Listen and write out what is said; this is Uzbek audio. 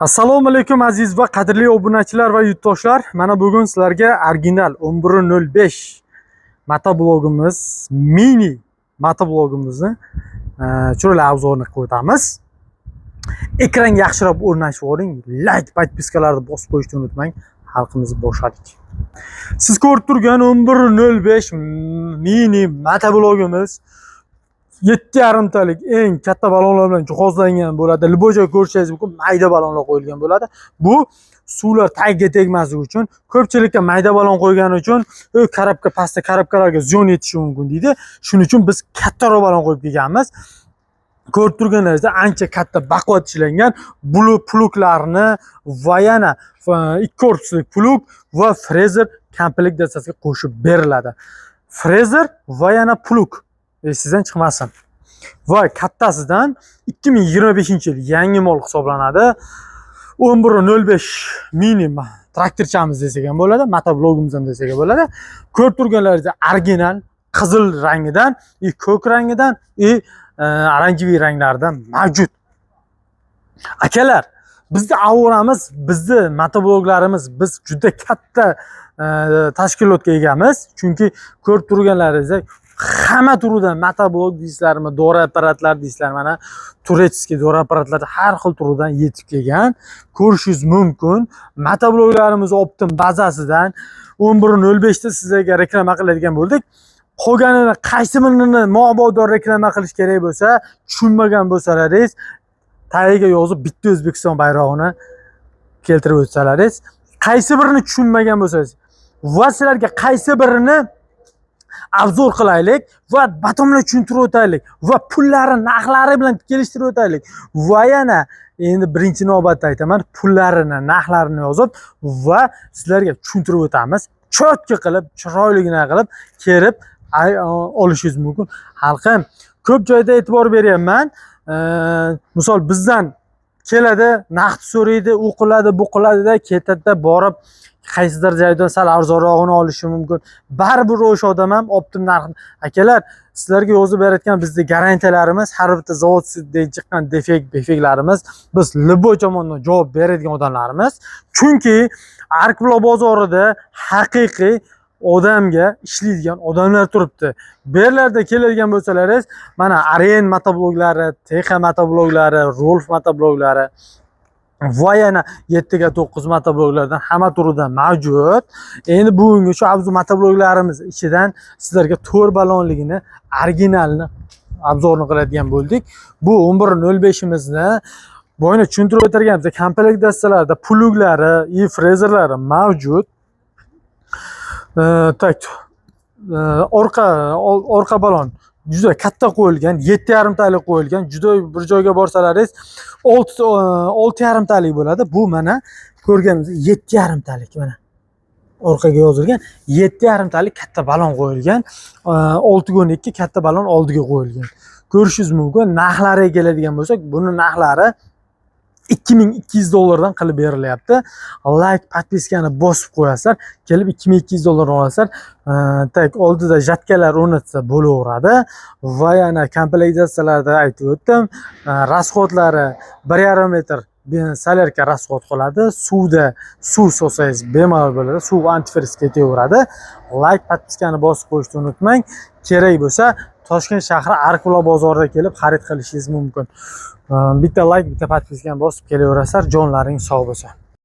Assalomu alaykum aziz va qadrli obunachilar va yurtdoshlar. Mana bugun sizlarga original 11.05 motoblogimiz, mini motoblogimizni chiroyli obzorini qo'yamiz. Ekranga yaxshiroq o'rnashib oling, like, podpiskalarni bosib qo'yishni unutmang. Xalqimizni boshladik. Siz ko'rib turgan 11.05 mini motoblogimiz 7,5 talik eng katta balonlar bilan jihozlangan bo'ladi. Liboja ko'rishingiz mumkin, mayda balonlar qo'yilgan bo'ladi. Bu suvlar tagiga tegmasligi uchun, ko'pchilikka mayda balon qo'ygani uchun karabka pastda karabkalarga ziyon yetishi mumkin deydi. Shuning uchun biz kattaroq balon qo'yib kelganmiz. Ko'rib turganlaringizda ancha katta baquvvat ishlangan pluglarni va yana ikki korpusli plug va frezer komplekt dastasiga qo'shib beriladi. Frezer va yana plug sizdan chiqmasin. Va kattasidan 2025-yil yangi mol hisoblanadi. 11.05 mini traktorchamiz desak ham bo'ladi, motoblogimiz ham desak ham bo'ladi. Ko'rib turganlaringizda original qizil rangidan, ko'k rangidan, oranjiviy ranglardan mavjud. Akalar, bizda avoramiz, bizni motobloglarimiz, biz juda katta tashkilotga egamiz. Chunki ko'rib turganlaringizda hamma turidan motoblog deysizlarmi, dori apparatlar deysizlar, mana turetskiy dori apparatlar har xil turidan yetib kelgan. Ko'rishingiz mumkin. Motobloglarimiz optim bazasidan 11.05 da sizlarga reklama qiladigan bo'ldik. Qolganini qaysi birini ma'lumotdor reklama qilish kerak bo'lsa, tushunmagan bo'lsalaringiz, tagiga yozib bitta O'zbekiston bayrog'ini keltirib o'tsalaringiz, qaysi birini tushunmagan bo'lsangiz va sizlarga qaysi birini obzor qilaylik va batamla tushuntirib o'taylik va pullari narxlari bilan kelishtirib o'taylik. Va yana endi birinchi navbatda aytaman, pullarini, narxlarini yozib va sizlarga tushuntirib o'tamiz. Cho'tka qilib, chiroyligina qilib kelib olishingiz mumkin. Xalqim, ko'p joyda e'tibor beryapman. Misol bizdan keladi, naqd so'raydi, u qiladi, bu qiladida, ketadi, borib qaysidir joydan sal arzonrog'ini olishi mumkin. Baribir o'sha odam ham optim narx. Akalar, sizlarga yozib berayotgan bizning garantiyalarimiz, har bitta zavoddan chiqqan defektlarimiz, biz liboy tomondan javob beradigan odamlarimiz. Chunki Arkblo bozorida haqiqiy odamga ishlaydigan odamlar turibdi. Bu yerlarda keladigan bo'lsalaringiz, mana Aren motobloglari, TX motobloglari, Rolf motobloglari va yana 7/9 motobloglardan hamma turidan mavjud. Endi bugungi shu obzor motobloglarimiz ichidan sizlarga 4 balonligini, originalini obzorni qiladigan bo'ldik. Bu 11.05imizni boyni tushuntirib o'tirganimizda komplekt dastalarda pluglari, frezerlari mavjud. Tak orqa balon juda katta qo'yilgan, 7,5 talik qo'yilgan. Juda bir joyga borsalaringiz 6,5 talik bo'ladi. Bu mana ko'rganingiz 7,5 talik mana. Orqaga yozilgan 7,5 talik katta balon qo'yilgan. 6.2 katta balon oldiga qo'yilgan. Ko'rishingiz mumkin. Narxlariga keladigan bo'lsak, buni narxlari $2200 qilib berilyapti. Like, podpiskani bosib qo'yasizlar, kelib $2200 olasizlar. Tak oldida jatkalar o'rnatsa bo'laveradi. Va yana komplektatsiyalarda aytib o'tdim. Rasxodlari 1,5 metr solarka rasxod qiladi. Suv solsangiz bemalol bo'ladi. Suv antifriz ketaveradi. Like, podpiskani bosib qo'yishni unutmang. Kerak bo'lsa Toshkent shahri Arkblo bozorida kelib xarid qilishingiz mumkin. Bitta like, bitta podpiskani bosib kelaverasizlar. Jonlaring sog' bo'lsin.